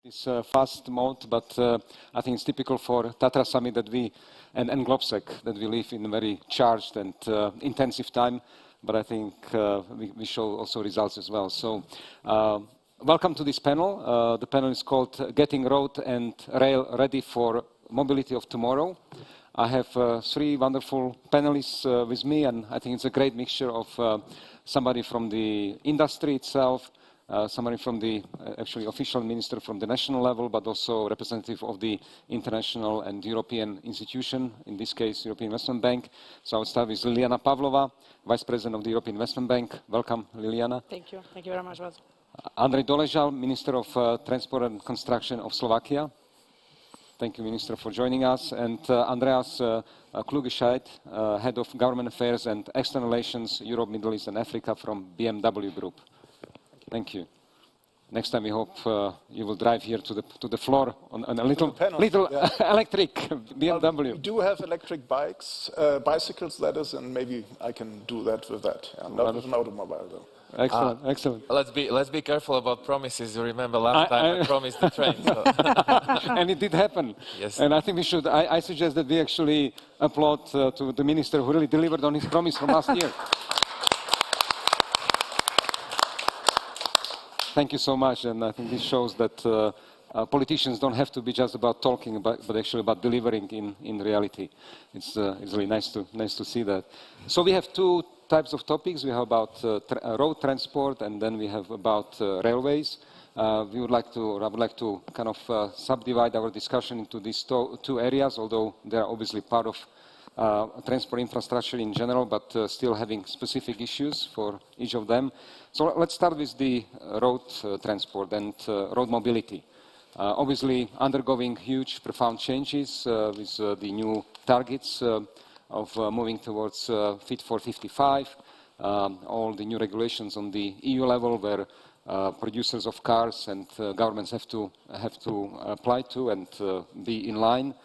This fast mode, but I think it's typical for Tatra Summit that we, and GLOBSEC, that we live in a very charged and intensive time, but I think we show also results as well. So welcome to this panel. The panel is called Getting Road and Rail Ready for Mobility of Tomorrow. I have three wonderful panelists with me, and I think it's a great mixture of somebody from the industry itself, somebody from the actually official minister from the national level, but also representative of the international and European institution, in this case, European Investment Bank. So I will start with Lilyana Pavlova, Vice President of the European Investment Bank. Welcome, Lilyana. Thank you. Thank you very much, Vazil. Andrej Doležal, Minister of Transport and Construction of Slovakia. Thank you, Minister, for joining us. And Andreas Klugescheid, Head of Government Affairs and External Relations, Europe, Middle East and Africa from BMW Group. Thank you. Next time we hope you will drive here to the floor on a little yeah. Electric BMW. We do have electric bikes, bicycles that is, and maybe I can do that with that. Yeah, not with an automobile though. Excellent, excellent. Let's be careful about promises. You remember last time I promised the train. So. And it did happen. Yes. And I think we should, I suggest that we actually applaud to the minister who really delivered on his promise from last year. Thank you so much, and I think this shows that politicians don't have to be just about talking, but actually about delivering in reality. It's really nice to see that. So we have two types of topics. We have about road transport, and then we have about railways. I would like to kind of subdivide our discussion into these two areas, although they are obviously part of transport infrastructure in general, but still having specific issues for each of them. So let's start with the road transport and road mobility. Obviously undergoing huge, profound changes with the new targets of moving towards Fit for 55, all the new regulations on the EU level where producers of cars and governments have to apply to and be in line.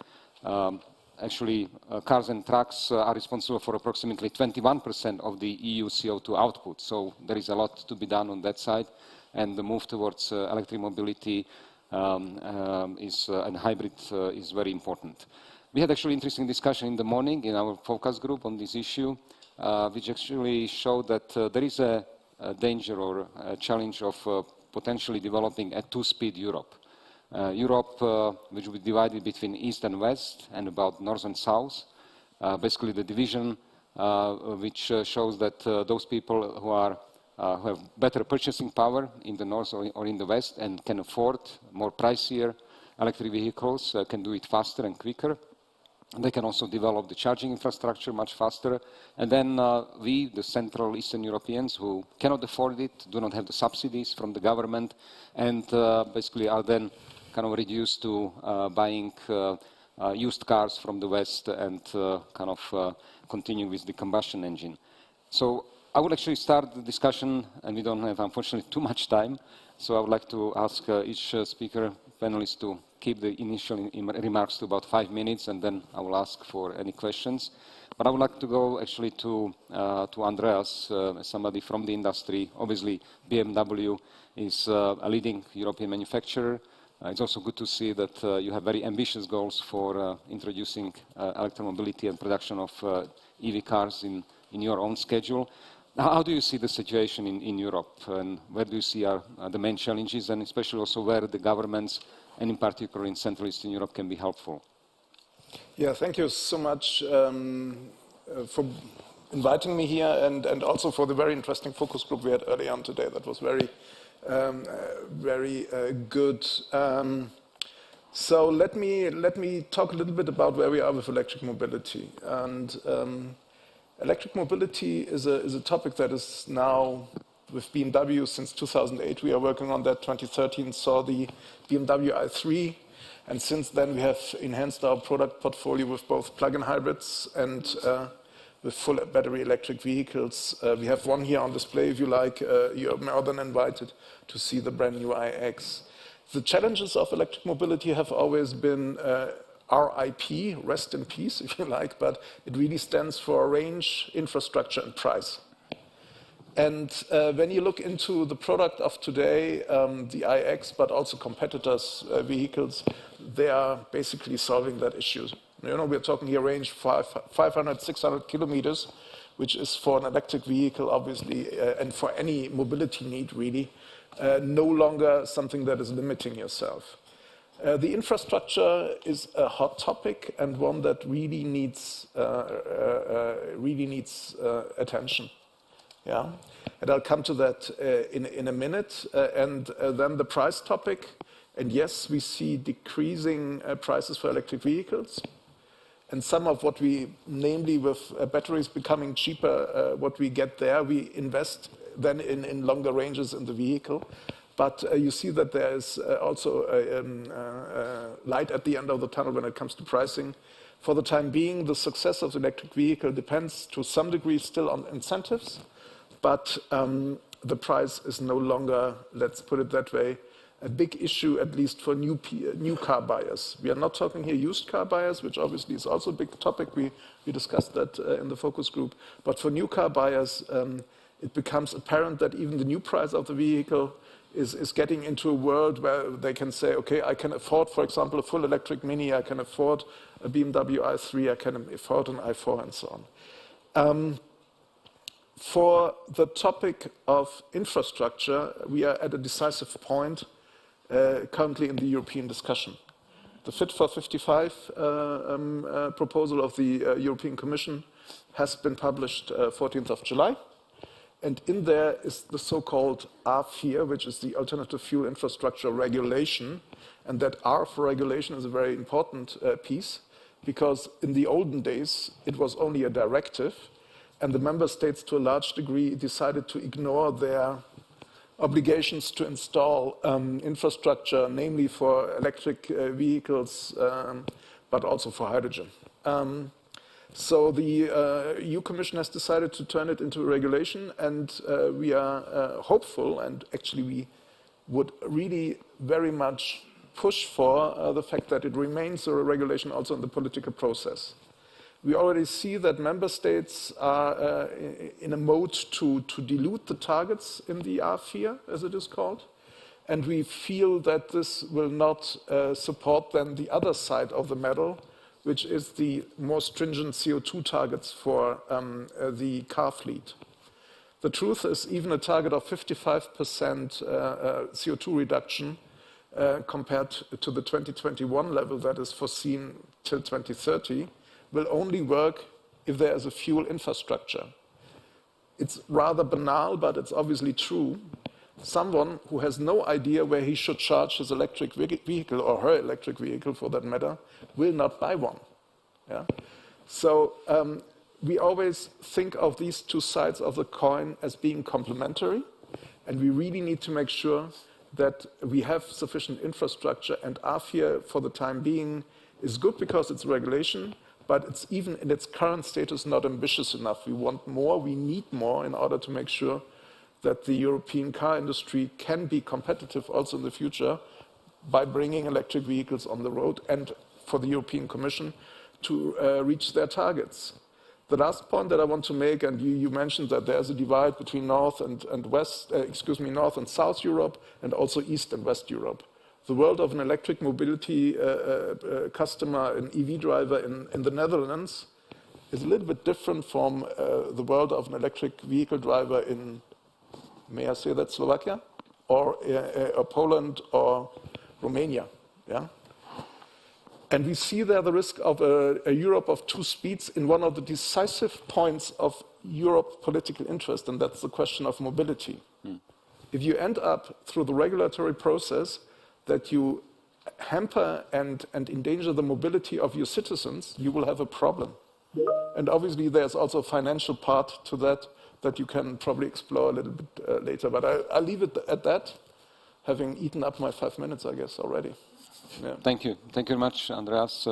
Actually, cars and trucks are responsible for approximately 21% of the EU CO2 output. So there is a lot to be done on that side. And the move towards electric mobility and hybrid is very important. We had actually interesting discussion in the morning in our focus group on this issue, which actually showed that there is a danger or a challenge of potentially developing a two-speed Europe. Europe, which will be divided between East and West and about North and South. Basically the division which shows that those people who have better purchasing power in the North or in the West and can afford more pricier electric vehicles can do it faster and quicker. They can also develop the charging infrastructure much faster. And then we, the Central Eastern Europeans who cannot afford it, do not have the subsidies from the government, and basically are then kind of reduced to buying used cars from the West and kind of continue with the combustion engine. So I would actually start the discussion, and we don't have, unfortunately, too much time. So I would like to ask each speaker, panelist, to keep the initial remarks to about 5 minutes, and then I will ask for any questions. But I would like to go actually to Andreas, somebody from the industry. Obviously, BMW is a leading European manufacturer. It's also good to see that you have very ambitious goals for introducing electromobility and production of EV cars in your own schedule. How do you see the situation in Europe, and where do you see the main challenges, and especially also where the governments, and in particular in Central Eastern Europe, can be helpful? Yeah, thank you so much for inviting me here, and also for the very interesting focus group we had earlier on today. That was very good. So let me talk a little bit about where we are with electric mobility. And electric mobility is a topic that is now with BMW since 2008. We are working on that. 2013 saw the BMW i3, and since then we have enhanced our product portfolio with both plug-in hybrids and with full battery electric vehicles. We have one here on display if you like. You're more than invited to see the brand new iX. The challenges of electric mobility have always been RIP, rest in peace if you like, but it really stands for range, infrastructure and price. And when you look into the product of today, the iX, but also competitors' vehicles, they are basically solving that issue. You know, we're talking here range 500, 600 kilometers, which is for an electric vehicle, obviously, and for any mobility need, really, no longer something that is limiting yourself. The infrastructure is a hot topic and one that really needs attention. Yeah, and I'll come to that in a minute. And then the price topic. And yes, we see decreasing prices for electric vehicles. And some of what we, namely with batteries becoming cheaper, what we get there, we invest then in longer ranges in the vehicle. But you see that there is also a light at the end of the tunnel when it comes to pricing. For the time being, the success of the electric vehicle depends to some degree still on incentives. But the price is no longer, let's put it that way, a big issue, at least for new car buyers. We are not talking here used car buyers, which obviously is also a big topic. We discussed that in the focus group. But for new car buyers, it becomes apparent that even the new price of the vehicle is getting into a world where they can say, okay, I can afford, for example, a full electric Mini, I can afford a BMW i3, I can afford an i4, and so on. For the topic of infrastructure, we are at a decisive point currently in the European discussion. The Fit for 55 proposal of the European Commission has been published 14th of July. And in there is the so-called R4, which is the Alternative Fuel Infrastructure Regulation. And that R for regulation is a very important piece, because in the olden days, it was only a directive. And the member states, to a large degree, decided to ignore their obligations to install infrastructure, namely for electric vehicles, but also for hydrogen. So the EU Commission has decided to turn it into a regulation, and we are hopeful, and actually we would really very much push for the fact that it remains a regulation also in the political process. We already see that member states are in a mode to dilute the targets in the R4, as it is called. And we feel that this will not support then the other side of the medal, which is the more stringent CO2 targets for the car fleet. The truth is, even a target of 55% CO2 reduction compared to the 2021 level that is foreseen till 2030 will only work if there is a fuel infrastructure. It's rather banal, but it's obviously true. Someone who has no idea where he should charge his electric vehicle, or her electric vehicle for that matter, will not buy one. Yeah? So we always think of these two sides of the coin as being complementary, and we really need to make sure that we have sufficient infrastructure, and R4 for the time being is good because it's regulation, but it's even in its current status not ambitious enough. We want more, we need more in order to make sure that the European car industry can be competitive also in the future by bringing electric vehicles on the road, and for the European Commission to reach their targets. The last point that I want to make, and you mentioned that there's a divide between North and North and South Europe, and also East and West Europe. The world of an electric mobility customer, an EV driver in the Netherlands, is a little bit different from the world of an electric vehicle driver in, may I say that, Slovakia, or Poland, or Romania. Yeah? And we see there the risk of a Europe of two speeds in one of the decisive points of Europe political interest, and that's the question of mobility. If you end up, through the regulatory process, that you hamper and endanger the mobility of your citizens, you will have a problem. And obviously there's also a financial part to that you can probably explore a little bit later. But I'll leave it at that, having eaten up my 5 minutes, I guess, already. Yeah. Thank you. Thank you very much, Andreas.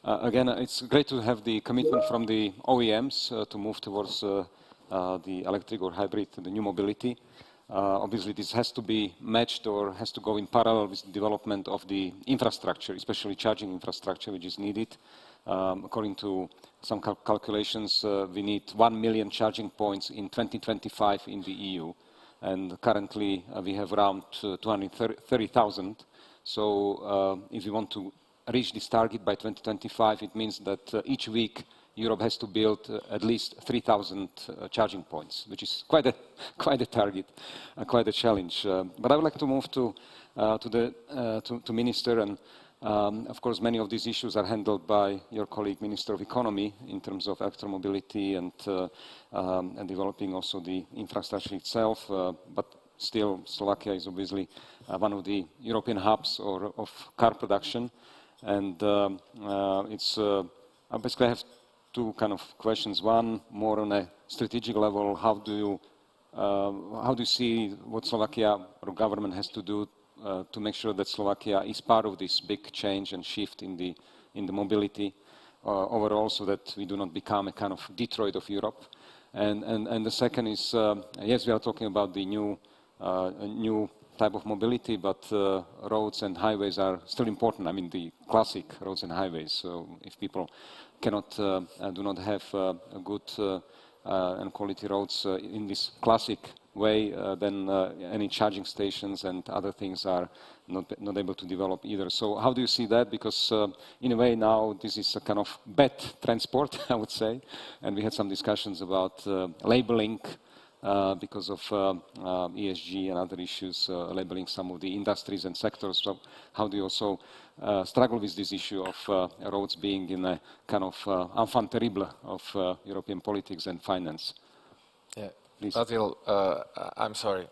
Again, it's great to have the commitment from the OEMs to move towards the electric or hybrid, the new mobility. Obviously, this has to be matched or has to go in parallel with the development of the infrastructure, especially charging infrastructure, which is needed. According to some calculations, we need 1 million charging points in 2025 in the EU. And currently, we have around 230,000. So if we want to reach this target by 2025, it means that each week Europe has to build at least 3,000 charging points, which is quite a target, quite a challenge. But I would like to move to Minister, and of course many of these issues are handled by your colleague Minister of Economy in terms of electromobility and developing also the infrastructure itself. But still, Slovakia is obviously one of the European hubs of car production, and I basically have two kind of questions. One, more on a strategic level, how do you see what Slovakia or government has to do to make sure that Slovakia is part of this big change and shift in the mobility overall, so that we do not become a kind of Detroit of Europe? And the second is, yes, we are talking about the new type of mobility, but roads and highways are still important. I mean, the classic roads and highways. So if people do not have good and quality roads in this classic way, then any charging stations and other things are not able to develop either. So how do you see that? Because in a way now this is a kind of bad transport, I would say, and we had some discussions about labeling because of ESG and other issues, labeling some of the industries and sectors. So how do you also struggle with this issue of roads being in a kind of enfant terrible of European politics and finance? Yeah, Vazil, I'm sorry.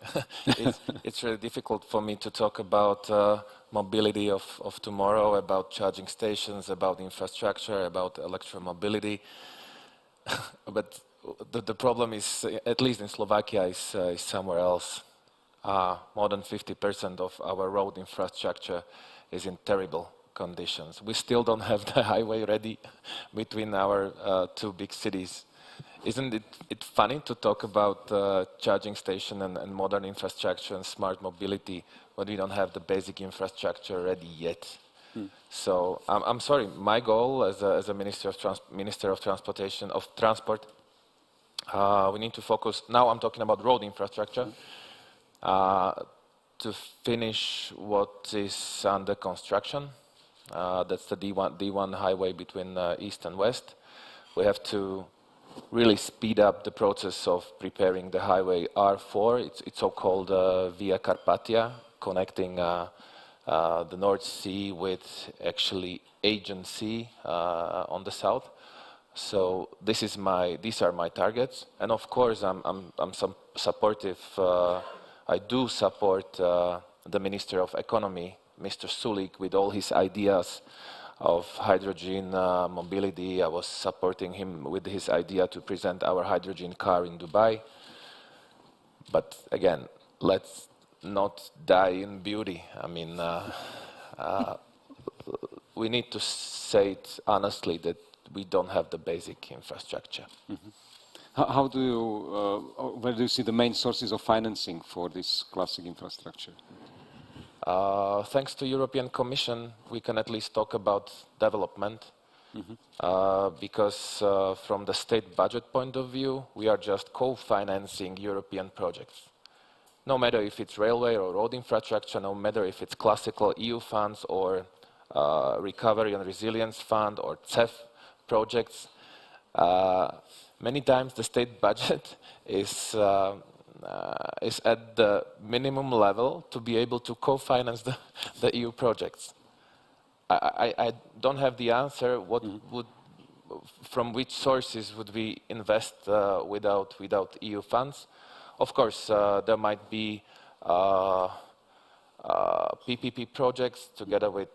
It's really difficult for me to talk about mobility of tomorrow, about charging stations, about infrastructure, about electromobility. But the problem is, at least in Slovakia, is somewhere else. More than 50% of our road infrastructure is in terrible conditions. We still don't have the highway ready between our two big cities. Isn't it funny to talk about charging station and modern infrastructure and smart mobility when we don't have the basic infrastructure ready yet? So I'm sorry, my goal as a Minister of Transport, we need to focus, now I'm talking about road infrastructure, to finish what is under construction. That's the D1 highway between east and west. We have to really speed up the process of preparing the highway R4. It's so-called Via Carpathia, connecting the North Sea with actually Aegean Sea on the south. So these are my targets, and of course I'm supportive. I do support the Minister of Economy, Mr. Sulík, with all his ideas of hydrogen mobility. I was supporting him with his idea to present our hydrogen car in Dubai. But again, let's not die in beauty. I mean, we need to say it honestly that we don't have the basic infrastructure. How do you, where do you see the main sources of financing for this classic infrastructure? Thanks to European Commission, we can at least talk about development, because from the state budget point of view, we are just co-financing European projects. No matter if it's railway or road infrastructure, no matter if it's classical EU funds or Recovery and Resilience Fund or CEF projects, many times the state budget is at the minimum level to be able to co-finance the EU projects. I don't have the answer. From which sources would we invest without EU funds? Of course, there might be PPP projects together with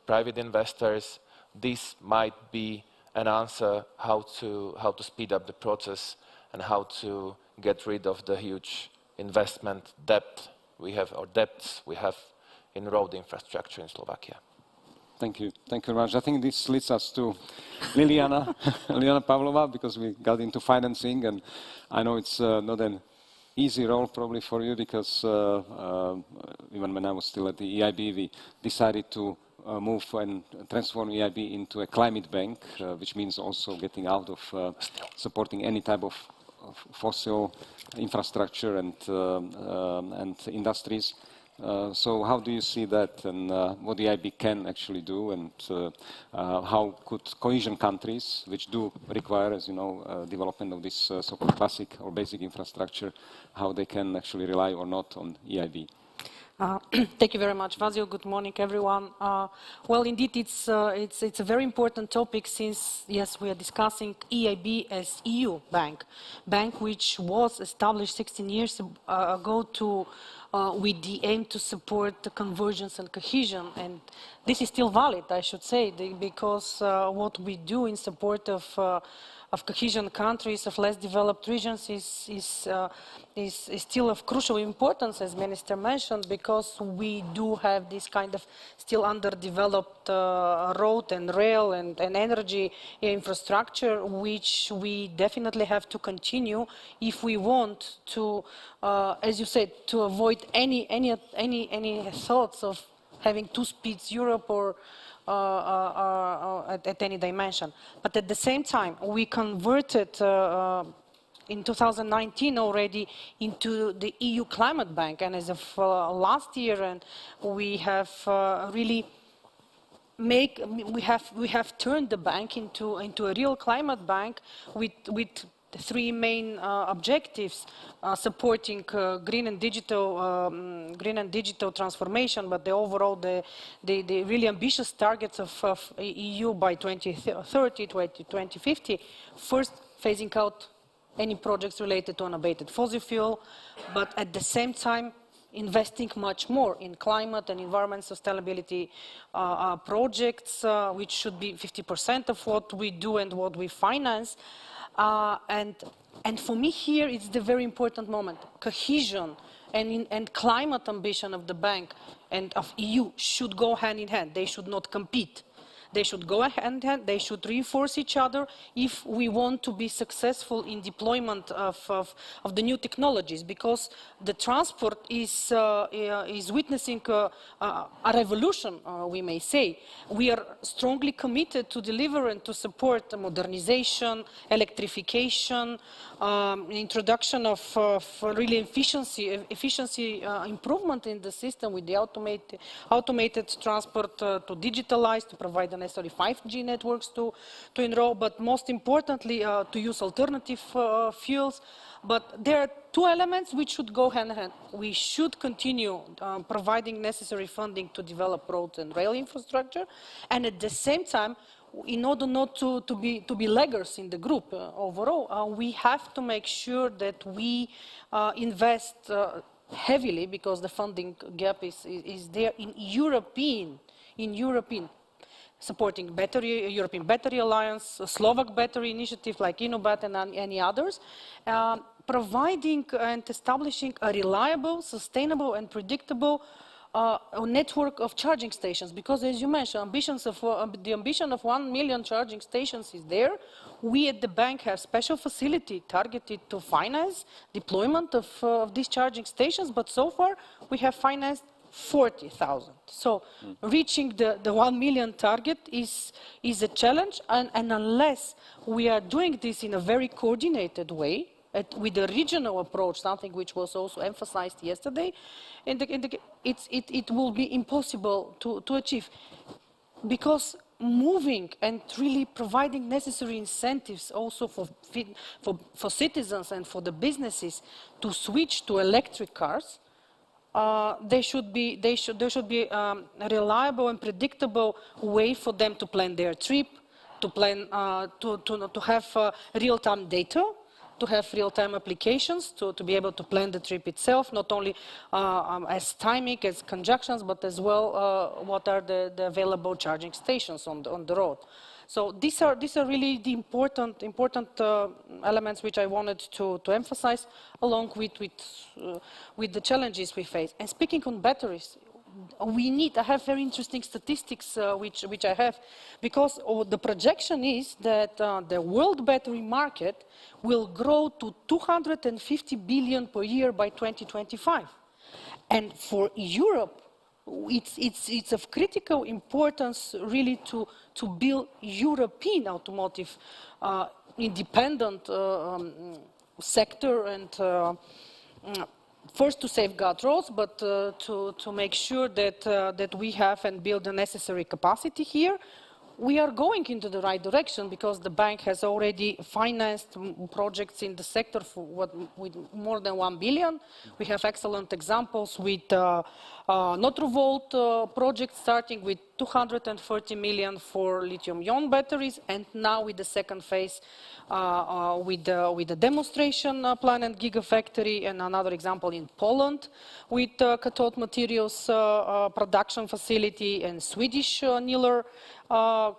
private investors. This might be an answer how to speed up the process and how to get rid of the huge investment debt we have, or debts we have in road infrastructure in Slovakia. Thank you. Thank you very much. I think this leads us to Lilyana, Lilyana Pavlova, because we got into financing, and I know it's not an easy role probably for you, because even when I was still at the EIB, we decided to move and transform EIB into a climate bank, which means also getting out of supporting any type of fossil infrastructure and industries. So how do you see that, and what the EIB can actually do, and how could cohesion countries, which do require, as you know, development of this so-called classic or basic infrastructure, how they can actually rely or not on EIB? Thank you very much, Vazil. Good morning, everyone. Well, indeed, it's a very important topic since, yes, we are discussing EIB as EU bank which was established 16 years ago with the aim to support the convergence and cohesion. And this is still valid, I should say, because what we do in support of cohesion countries, of less developed regions, is still of crucial importance, as Minister mentioned, because we do have this kind of still underdeveloped road and rail and energy infrastructure, which we definitely have to continue if we want to, as you said, to avoid any thoughts of having two speeds Europe or at any dimension. But at the same time, we converted in 2019 already into the EU Climate Bank, and as of last year, and we have really we have turned the bank into a real climate bank with the three main objectives: supporting green and digital transformation, but the overall the really ambitious targets of EU by 2030, 2050. First, phasing out any projects related to unabated fossil fuel, but at the same time investing much more in climate and environment sustainability projects, which should be 50% of what we do and what we finance. And for me here, it's the very important moment. Cohesion and climate ambition of the bank and of EU should go hand in hand. They should not compete. They should go hand in hand. They should reinforce each other if we want to be successful in deployment of the new technologies, because the transport is witnessing a revolution, we may say. We are strongly committed to deliver and to support modernization, electrification, introduction of really efficiency improvement in the system with the automated transport to digitalize, to provide the necessary 5G networks to enroll, but most importantly to use alternative fuels. But there are two elements which should go hand in hand. We should continue providing necessary funding to develop road and rail infrastructure, and at the same time, in order not to be laggards in the group overall, we have to make sure that we invest heavily, because the funding gap is there in European, supporting European Battery Alliance, Slovak Battery Initiative like Innobat and any others, providing and establishing a reliable, sustainable and predictable network of charging stations, because as you mentioned, the ambition of 1 million charging stations is there. We at the bank have special facility targeted to finance deployment of these charging stations, but so far we have financed 40,000. So reaching the 1 million target is a challenge, and unless we are doing this in a very coordinated way, with a regional approach, something which was also emphasized yesterday, it will be impossible to achieve. Because moving and really providing necessary incentives also for citizens and for the businesses to switch to electric cars, there should be a reliable and predictable way for them to plan their trip, to plan to have real-time data, to have real-time applications, to be able to plan the trip itself, not only as timing, as conjunctions, but as well what are the available charging stations on the road. So these are really the important elements which I wanted to emphasize, along with the challenges we face. And speaking on batteries, I have very interesting statistics which I have, because the projection is that the world battery market will grow to 250 billion per year by 2025. And for Europe, it's of critical importance really to build European automotive independent sector, and first to safeguard roads, but to make sure that we have and build the necessary capacity here. We are going into the right direction because the bank has already financed projects in the sector with more than 1 billion. We have excellent examples with Notrovolt project starting with 230 million for lithium-ion batteries, and now with the second phase with the demonstration plant and gigafactory, and another example in Poland with cathode materials production facility, and Swedish Niller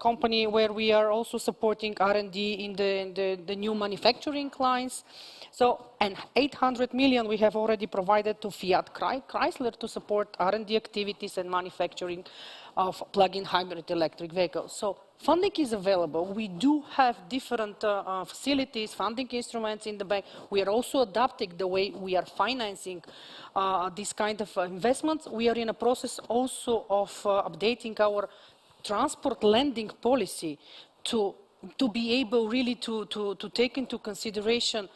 company where we are also supporting R&D in the new manufacturing lines. So, and 800 million we have already provided to Fiat Chrysler to support R&D activities and manufacturing of plug-in hybrid electric vehicles. So funding is available. We do have different facilities, funding instruments in the bank. We are also adapting the way we are financing this kind of investments. We are in a process also of updating our transport lending policy to be able really to take into consideration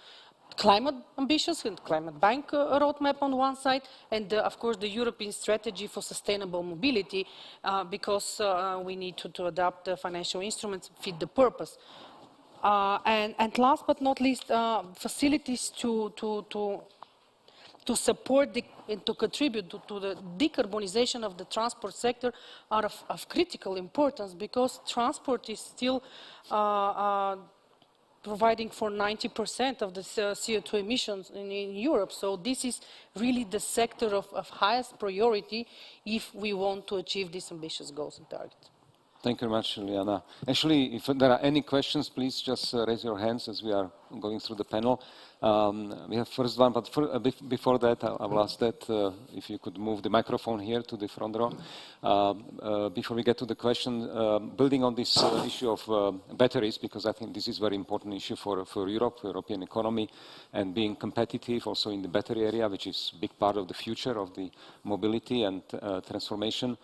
climate ambitions and climate bank roadmap on one side, and of course the European strategy for sustainable mobility, because we need to adapt the financial instruments fit the purpose. And last but not least, facilities to support and to contribute to the decarbonization of the transport sector are of critical importance, because transport is still providing for 90% of the CO2 emissions in Europe. So this is really the sector of highest priority if we want to achieve these ambitious goals and targets. Thank you very much, Lilyana. Actually, if there are any questions, please just raise your hands as we are going through the panel. We have first one, but before that, I will ask that if you could move the microphone here to the front row. Before we get to the question, building on this issue of batteries, because I think this is a very important issue for Europe, European economy, and being competitive also in the battery area, which is a big part of the future of the mobility and transformation.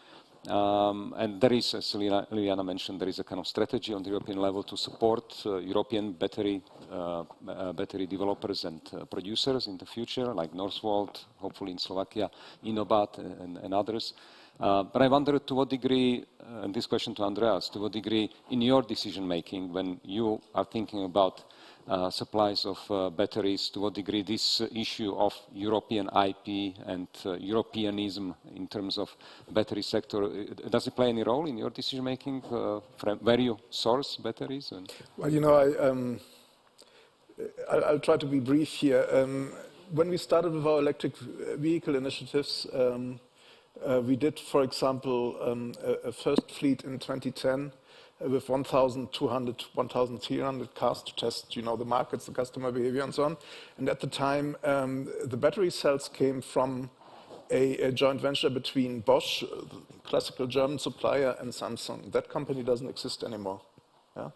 And there is, as Lilyana mentioned, there is a kind of strategy on the European level to support European battery developers and producers in the future, like Northvolt, hopefully in Slovakia, Inobat, and others. But I wonder to what degree, and this question to Andreas, to what degree in your decision making, when you are thinking about supplies of batteries, to what degree this issue of European IP and Europeanism in terms of battery sector, does it play any role in your decision making, where you source batteries? And well, you know, I'll try to be brief here. When we started with our electric vehicle initiatives, we did, for example, a first fleet in 2010 with 1,200, 1,300 cars to test, you know, the markets, the customer behavior, and so on. And at the time, the battery cells came from a joint venture between Bosch, the classical German supplier, and Samsung. That company doesn't exist anymore. Yeah?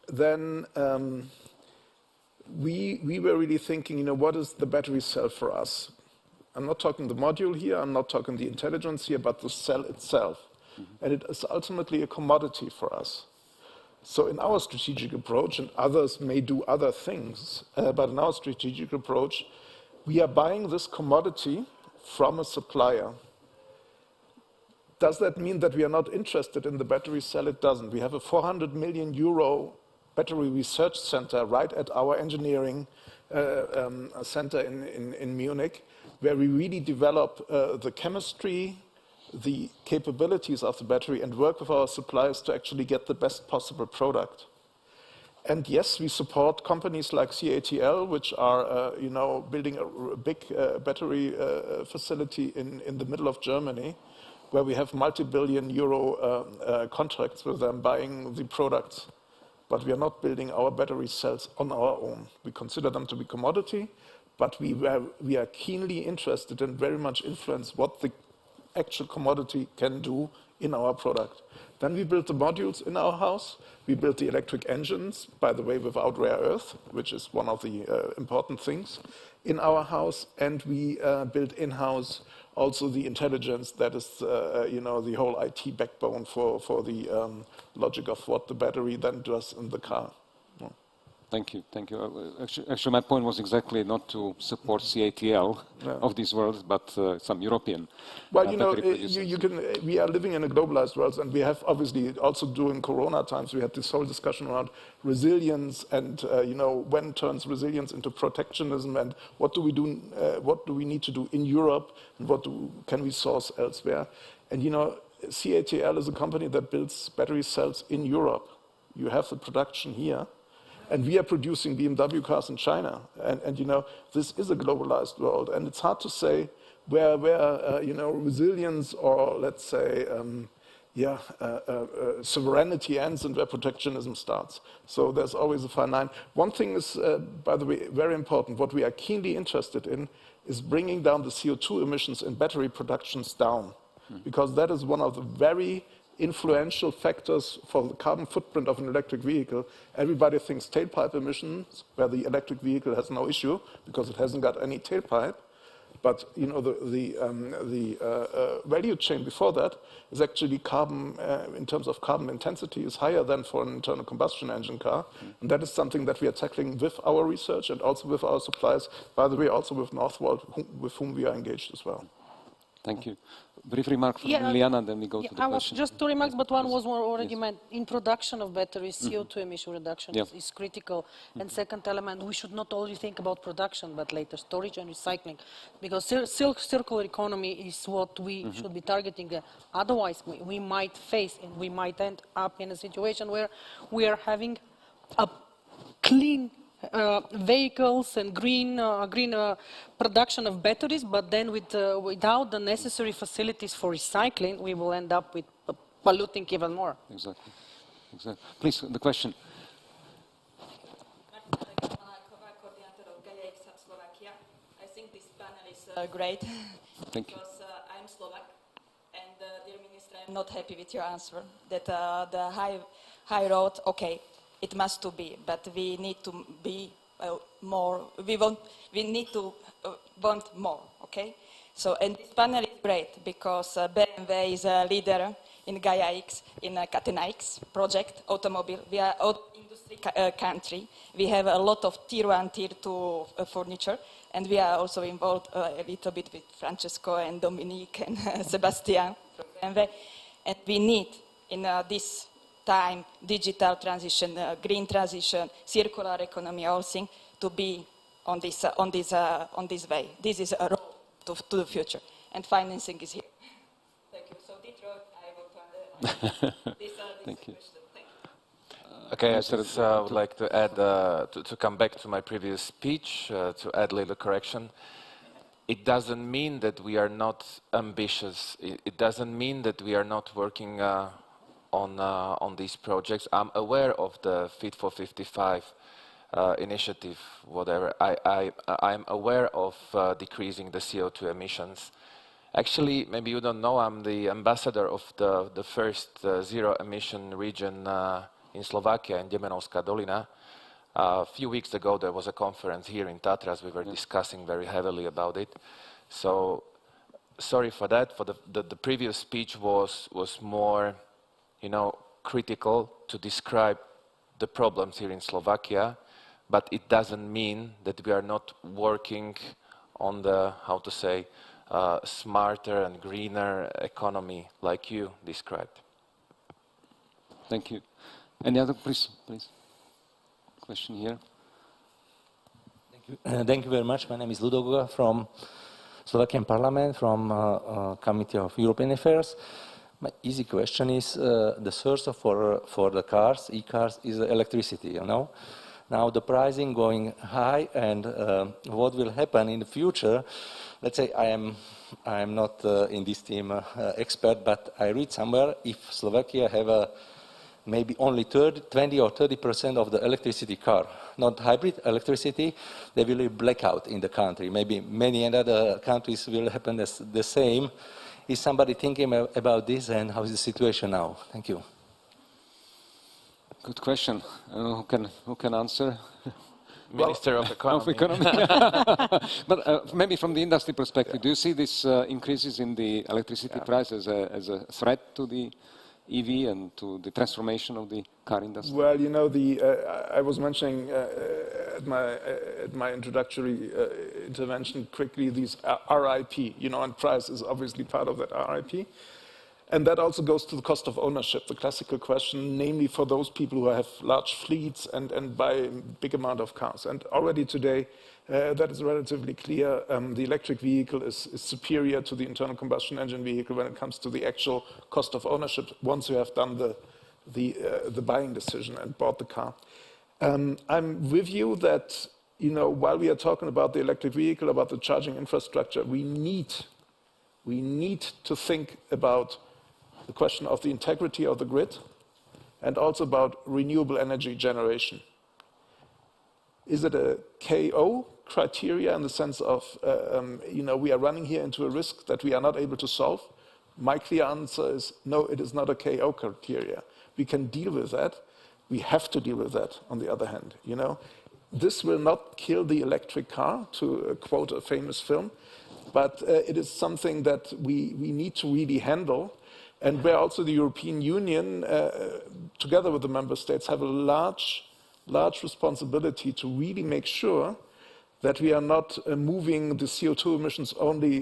Then we were really thinking, you know, what is the battery cell for us? I'm not talking the module here, I'm not talking the intelligence here, but the cell itself. And it is ultimately a commodity for us. So in our strategic approach, and others may do other things, but in our strategic approach, we are buying this commodity from a supplier. Does that mean that we are not interested in the battery cell? It doesn't. We have a 400 million euro battery research center right at our engineering center in Munich, where we really develop the chemistry, the capabilities of the battery, and work with our suppliers to actually get the best possible product. And yes, we support companies like CATL, which are you know, building a big battery facility in the middle of Germany, where we have multi-billion euro contracts with them buying the products. But we are not building our battery cells on our own. We consider them to be commodity, but we are keenly interested and very much influence what the actual commodity can do in our product. Then we build the modules in our house. We build the electric engines, by the way, without rare earth, which is one of the important things in our house. And we build in-house also the intelligence that is, the whole IT backbone for the logic of what the battery then does in the car. Thank you, thank you. Actually, my point was exactly not to support CATL of this world, but some European. Well, we are living in a globalized world, and we have obviously also during Corona times, we had this whole discussion around resilience and, when turns resilience into protectionism, and what do we need to do in Europe, and what can we source elsewhere? And, CATL is a company that builds battery cells in Europe. You have the production here. And we are producing BMW cars in China. And this is a globalized world. And it's hard to say where resilience or, let's say, sovereignty ends and where protectionism starts. So there's always a fine line. One thing is, by the way, very important. What we are keenly interested in is bringing down the CO2 emissions in battery productions down. Because that is one of the very influential factors for the carbon footprint of an electric vehicle. Everybody thinks tailpipe emissions, where the electric vehicle has no issue because it hasn't got any tailpipe. But the value chain before that is actually carbon, in terms of carbon intensity, is higher than for an internal combustion engine car. And that is something that we are tackling with our research and also with our suppliers. By the way, also with Northvolt, with whom we are engaged as well. Thank you. Brief remark from Lilyana, then we go to the question. I was just two remarks, but one was already meant. In production of batteries, CO2 emission reduction is critical. And second element, we should not only think about production, but later storage and recycling. Because circular economy is what we should be targeting. Otherwise, we might face and we might end up in a situation where we are having a clean vehicles and green production of batteries, but then without the necessary facilities for recycling, we will end up with polluting even more. Exactly. Please, the question. I think this panel is great. Thank you. Because I'm Slovak, and dear Minister, I'm not happy with your answer that the high road, okay, it must to be, but we need to be more. We need to want more. Okay. So, and this panel is great because BMW is a leader in Gaia X, in Catena X project, automobile. We are an industry country. We have a lot of tier 1, tier 2 furniture, and we are also involved a little bit with Francesco and Dominique and Sebastian from BMW. And we need in this time, digital transition, green transition, circular economy, all things to be on this way. This is a road to the future, and financing is here. Thank you. So, Detroit, I will this Thank you. question. Thank you. Okay, I just would like to add, to come back to my previous speech, to add a little correction. It doesn't mean that we are not ambitious. It doesn't mean that we are not working on these projects. I'm aware of the Fit for 55 initiative, whatever. I'm aware of decreasing the CO2 emissions. Actually, maybe you don't know, I'm the ambassador of the first zero-emission region in Slovakia, in Demenovská dolina. A few weeks ago, there was a conference here in Tatras. We were discussing very heavily about it. So, sorry for that. For the previous speech was more, critical to describe the problems here in Slovakia, but it doesn't mean that we are not working on the, smarter and greener economy like you described. Thank you. Any other, please? Question here. Thank you. Thank you very much. My name is Ludovic from Slovakian Parliament, from Committee of European Affairs. My easy question is, the source for the cars, e-cars, is electricity, Now the pricing going high, and what will happen in the future? Let's say I am not in this team expert, but I read somewhere if Slovakia have maybe only 20 or 30% of the electricity car, not hybrid electricity, there will be a blackout in the country. Maybe many other countries will happen the same. Is somebody thinking about this, and how is the situation now? Thank you. Good question. Who can answer? Minister of Economy. Of economy. But maybe from the industry perspective, do you see these increases in the electricity prices as a threat to the EV and to the transformation of the car industry? Well, you know, I was mentioning at my introductory intervention quickly these RIP, you know, and price is obviously part of that RIP. And that also goes to the cost of ownership, the classical question, namely for those people who have large fleets and buy a big amount of cars. And already today, that is relatively clear. The electric vehicle is superior to the internal combustion engine vehicle when it comes to the actual cost of ownership once you have done the buying decision and bought the car. I'm with you that, you know, while we are talking about the electric vehicle, about the charging infrastructure, we need to think about the question of the integrity of the grid and also about renewable energy generation. Is it a KO criteria in the sense of, you know, we are running here into a risk that we are not able to solve? My clear answer is no, it is not a KO criteria. We can deal with that. We have to deal with that, on the other hand, you know. This will not kill the electric car, to quote a famous film, but it is something that we need to really handle, and where also the European Union, together with the member states, have a large responsibility to really make sure that we are not moving the CO2 emissions only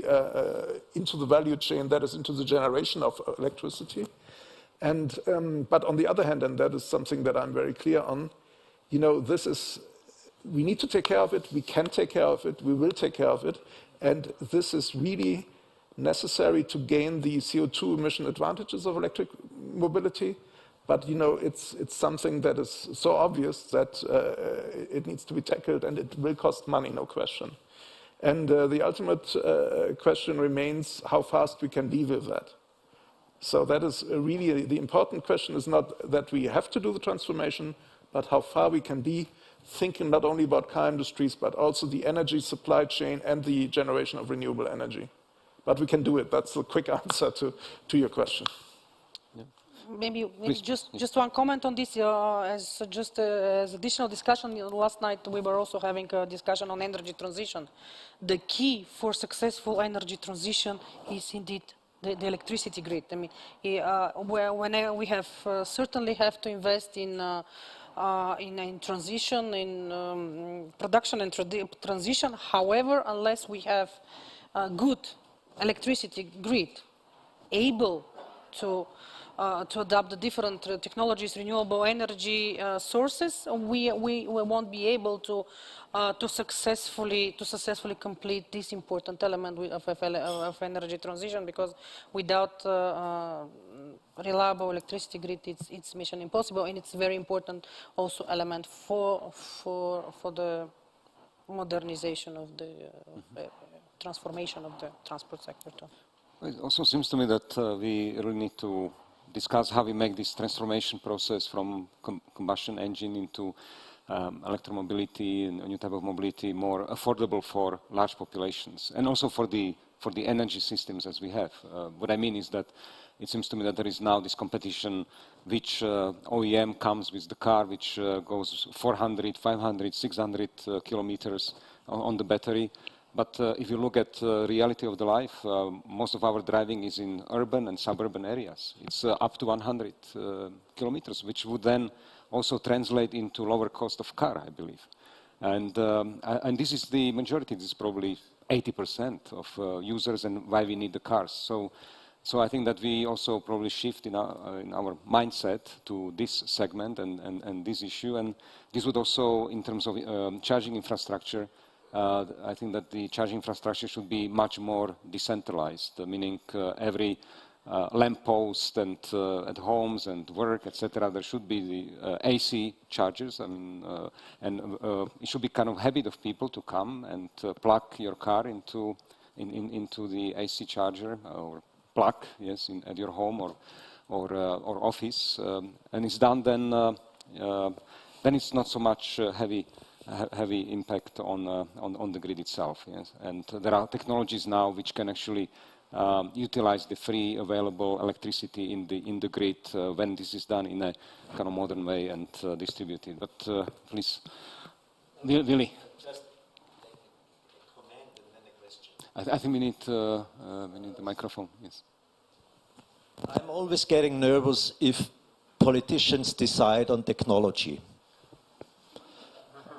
into the value chain, that is, into the generation of electricity. And, but on the other hand, and that is something that I'm very clear on, you know, we need to take care of it, we can take care of it, we will take care of it, and this is really necessary to gain the CO2 emission advantages of electric mobility. But, you know, it's something that is so obvious that it needs to be tackled, and it will cost money, no question. And the ultimate question remains how fast we can deal with that. So that is really the important question, is not that we have to do the transformation, but how far we can be, thinking not only about car industries, but also the energy supply chain and the generation of renewable energy. But we can do it. That's the quick answer to your question. Maybe just one comment on this, as additional discussion. Last night we were also having a discussion on energy transition. The key for successful energy transition is indeed the electricity grid. I mean, we have certainly have to invest in transition, in production and transition. However, unless we have a good electricity grid able to adopt the different technologies, renewable energy sources, we won't be able to successfully complete this important element of energy transition, because without reliable electricity grid, it's mission impossible, and it's very important also element for the modernization of the transformation of the transport sector too. It also seems to me that we really need to discuss how we make this transformation process from combustion engine into electromobility and a new type of mobility more affordable for large populations, and also for the energy systems as we have. What I mean is that it seems to me that there is now this competition, which OEM comes with the car which goes 400, 500, 600 kilometers on the battery. But if you look at the reality of the life, most of our driving is in urban and suburban areas. It's up to 100 kilometers, which would then also translate into lower cost of car, I believe. And this is the majority. This is probably 80% of users, and why we need the cars. So I think that we also probably shift in our mindset to this segment and this issue. And this would also, in terms of charging infrastructure, I think that the charging infrastructure should be much more decentralized, meaning every lamppost and at homes and work, etc., there should be the AC chargers. I mean, and it should be kind of habit of people to come and plug your car into the AC charger, or plug, yes, at your home or office, and it's done. Then it's not so much heavy impact on the grid itself. Yes, and there are technologies now which can actually utilize the free available electricity in the grid when this is done in a kind of modern way and distributed. But please. Willy. Just a comment and then a question. I think we need the microphone, yes. I'm always getting nervous if politicians decide on technology.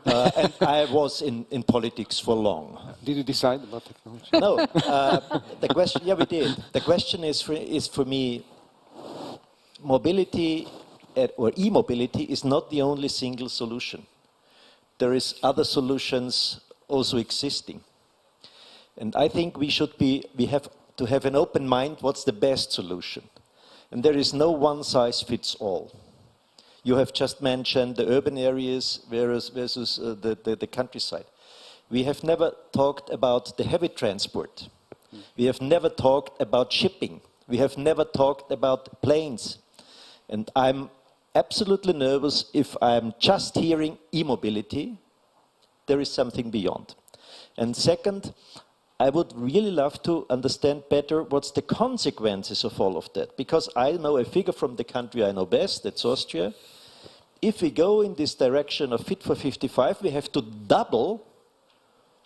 And I was in politics for long. Did you decide about technology? No, the question, yeah, we did. The question is for me, mobility or e-mobility is not the only single solution. There is other solutions also existing. And I think we have to have an open mind what's the best solution. And there is no one size fits all. You have just mentioned the urban areas versus the countryside. We have never talked about the heavy transport. We have never talked about shipping. We have never talked about planes. And I'm absolutely nervous if I'm just hearing e-mobility, there is something beyond. And second, I would really love to understand better what's the consequences of all of that. Because I know a figure from the country I know best, that's Austria. If we go in this direction of Fit for 55, we have to double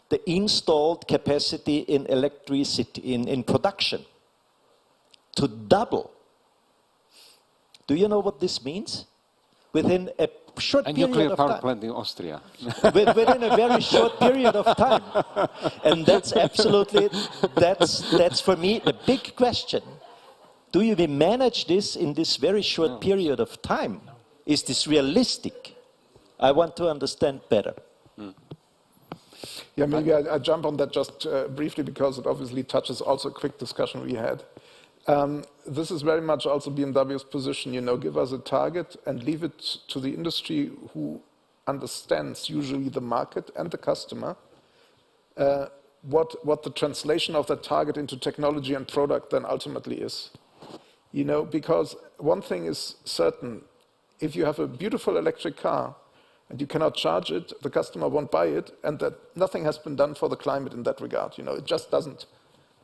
the installed capacity in electricity, in production. To double. Do you know what this means? Within a short and period nuclear of power time. plant in Austria. Within a very short period of time. And that's absolutely, that's for me the big question. Do you manage this in this very short period of time? Is this realistic? I want to understand better. Yeah, maybe I jump on that just briefly because it obviously touches also a quick discussion we had. This is very much also BMW's position, you know, give us a target and leave it to the industry who understands usually the market and the customer, what the translation of that target into technology and product then ultimately is. You know, because one thing is certain, if you have a beautiful electric car and you cannot charge it, the customer won't buy it, and that nothing has been done for the climate in that regard. You know, it just doesn't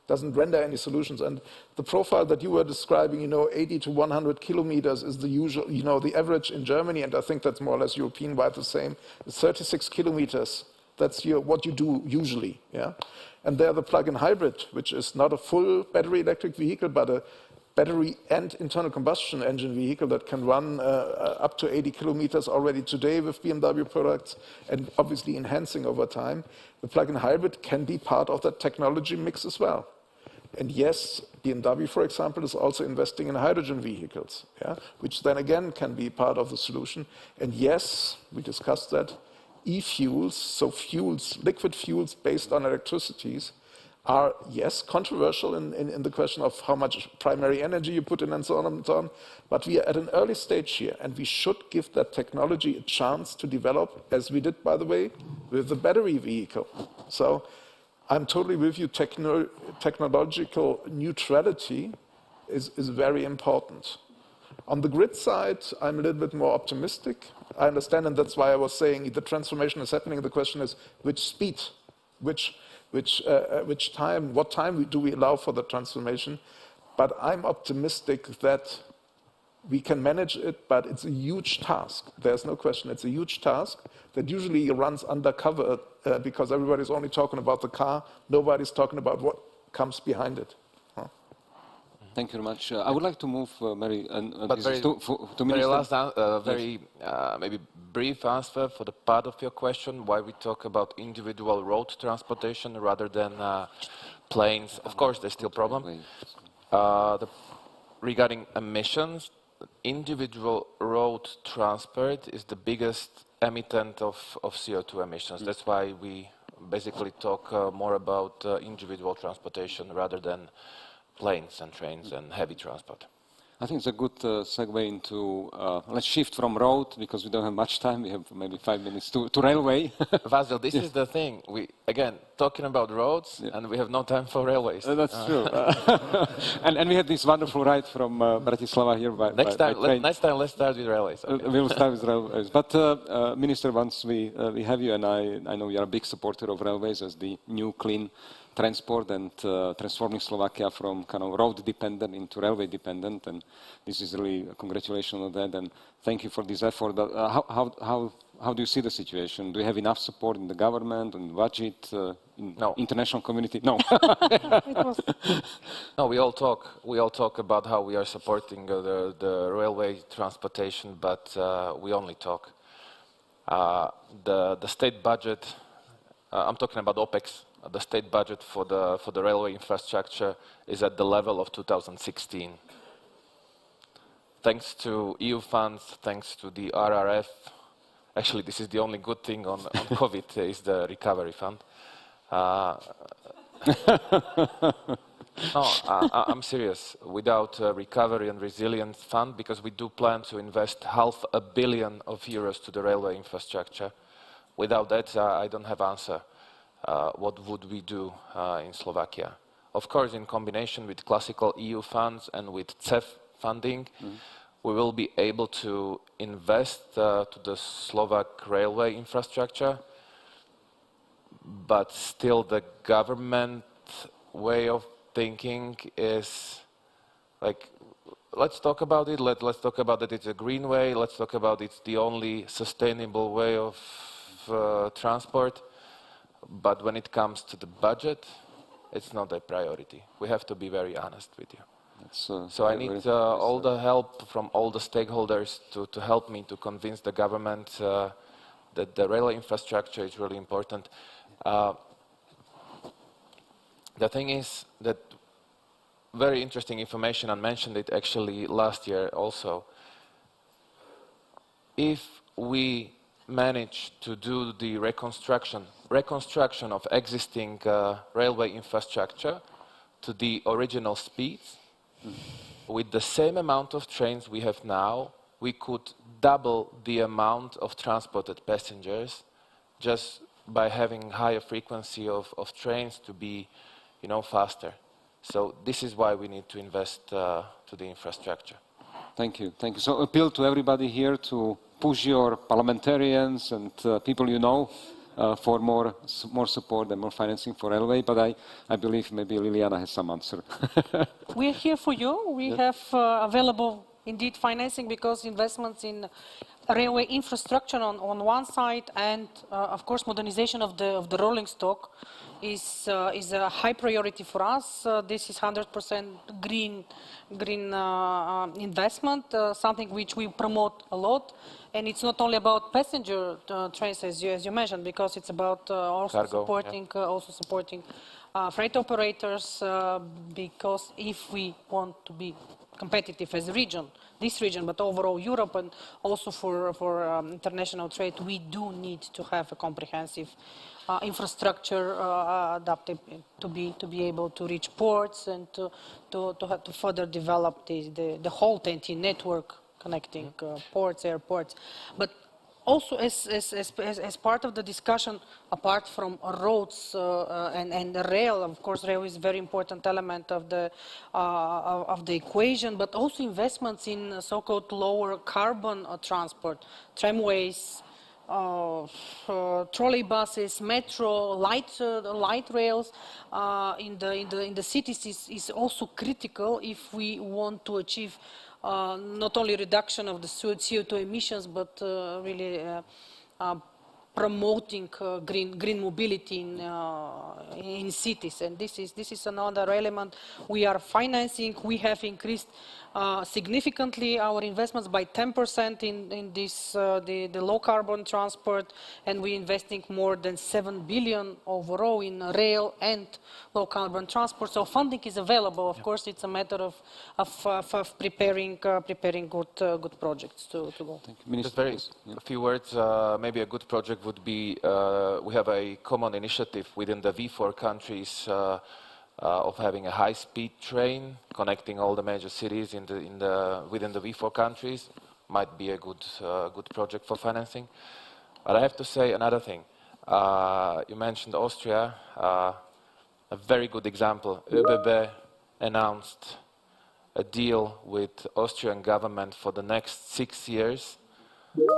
render any solutions. And the profile that you were describing, you know, 80 to 100 kilometers is the usual, you know, the average in Germany, and I think that's more or less European-wide the same, is 36 kilometers. That's what you do usually, yeah? And there the plug-in hybrid, which is not a full battery electric vehicle, but a battery and internal combustion engine vehicle that can run up to 80 kilometers already today with BMW products and obviously enhancing over time. The plug-in hybrid can be part of that technology mix as well. And yes, BMW, for example, is also investing in hydrogen vehicles, yeah, which then again can be part of the solution. And yes, we discussed that, e-fuels, so fuels, liquid fuels based on electricities, are, yes, controversial in the question of how much primary energy you put in and so on and so on, but we are at an early stage here, and we should give that technology a chance to develop, as we did, by the way, with the battery vehicle. So I'm totally with you, technological neutrality is very important. On the grid side, I'm a little bit more optimistic. I understand, and that's why I was saying the transformation is happening. The question is, which speed, which time, what time do we allow for the transformation? But I'm optimistic that we can manage it, but it's a huge task. There's no question, it's a huge task that usually runs undercover because everybody's only talking about the car, nobody's talking about what comes behind it. Thank you very much. I would like to move, Mary, but very last, very maybe brief answer for the part of your question, why we talk about individual road transportation rather than planes. Of course, there's still a problem. Regarding emissions, individual road transport is the biggest emittent of CO2 emissions. That's why we basically talk more about individual transportation rather than planes and trains and heavy transport. I think it's a good segue into, let's shift from road, because we don't have much time, we have maybe 5 minutes, to railway. Vazil, this is the thing. We, again, talking about roads, and we have no time for railways. That's true. And we had this wonderful ride from Bratislava here by next time, train. let's start with railways. Okay. We'll start with railways. But, Minister, once we have you, and I know you are a big supporter of railways as the new clean transport and transforming Slovakia from kind of road dependent into railway dependent, and this is really congratulations on that, and thank you for this effort. But how how do you see the situation? Do you have enough support in the government, in the budget, in No. international community? No. No, we all talk about how we are supporting the railway transportation, but we only talk. The state budget, I'm talking about OPEX, the state budget for the railway infrastructure is at the level of 2016. Thanks to EU funds, thanks to the RRF, actually this is the only good thing on COVID is the recovery fund. No, I'm serious. Without recovery and resilience fund, because we do plan to invest €500 million to the railway infrastructure. Without that, I don't have answer. What would we do in Slovakia? Of course, in combination with classical EU funds and with CEF funding, we will be able to invest to the Slovak railway infrastructure, but still the government way of thinking is like, let's talk about it, let's talk about that it's a green way, let's talk about it's the only sustainable way of transport, but when it comes to the budget, it's not a priority. We have to be very honest with you. So I need all the help from all the stakeholders to help me to convince the government that the railway infrastructure is really important. The thing is that very interesting information, I mentioned it actually last year also. If we manage to do the reconstruction of existing railway infrastructure to the original speeds, with the same amount of trains we have now, we could double the amount of transported passengers just by having higher frequency of trains to be, faster. So this is why we need to invest to the infrastructure. Thank you. Thank you. So appeal to everybody here to push your parliamentarians and people you know for more support and more financing for railway. But I believe maybe Lilyana has some answer. We're here for you. We have available indeed financing because investments in railway infrastructure on one side and of course modernization of the rolling stock is a high priority for us. This is 100% green investment, something which we promote a lot. And it's not only about passenger trains, as you mentioned, because it's about also supporting freight operators. Because if we want to be competitive as a region, this region, but overall Europe, and also for international trade, we do need to have a comprehensive infrastructure adapted to be able to reach ports and to further develop the whole TEN-T network connecting ports, airports. But also as part of the discussion, apart from roads and the rail, of course, rail is a very important element of the equation, but also investments in so-called lower carbon transport, tramways, trolley buses, metro, light rails in the cities is also critical if we want to achieve not only reduction of the CO2 emissions, but really promoting green mobility in cities. And this is another element we are financing. We have increased significantly our investments by 10% in this the low carbon transport, and we're investing more than 7 billion overall in rail and low carbon transport. So funding is available. Of course, it's a matter of preparing good projects to go. Just a few words. Maybe a good project would be we have a common initiative within the V4 countries of having a high-speed train connecting all the major cities within the V4 countries. Might be a good project for financing. But I have to say another thing. You mentioned Austria. A very good example. ÖBB announced a deal with Austrian government for the next 6 years,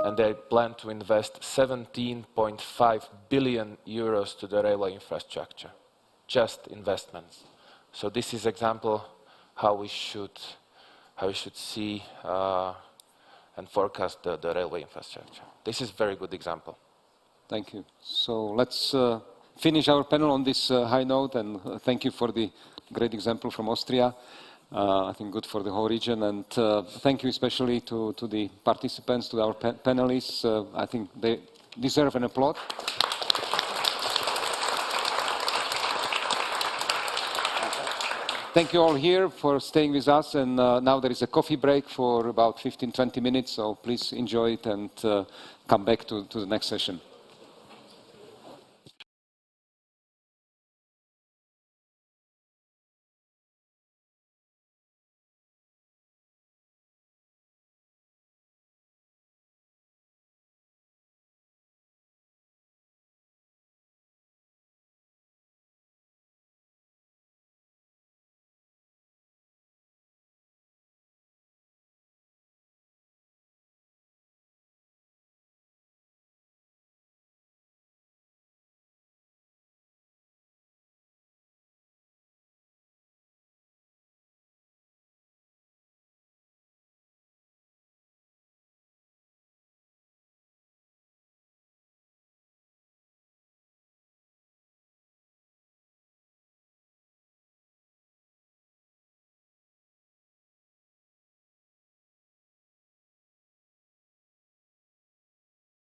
and they plan to invest 17.5 billion euros to the railway infrastructure. Just investments. So this is example how we should see forecast the railway infrastructure. This is a very good example. Thank you. So let's finish our panel on this high note, and thank you for the great example from Austria. I think good for the whole region, and thank you especially to the participants, to our panelists. I think they deserve an applause. Thank you all here for staying with us, and now there is a coffee break for about 15-20 minutes, so please enjoy it and come back to the next session.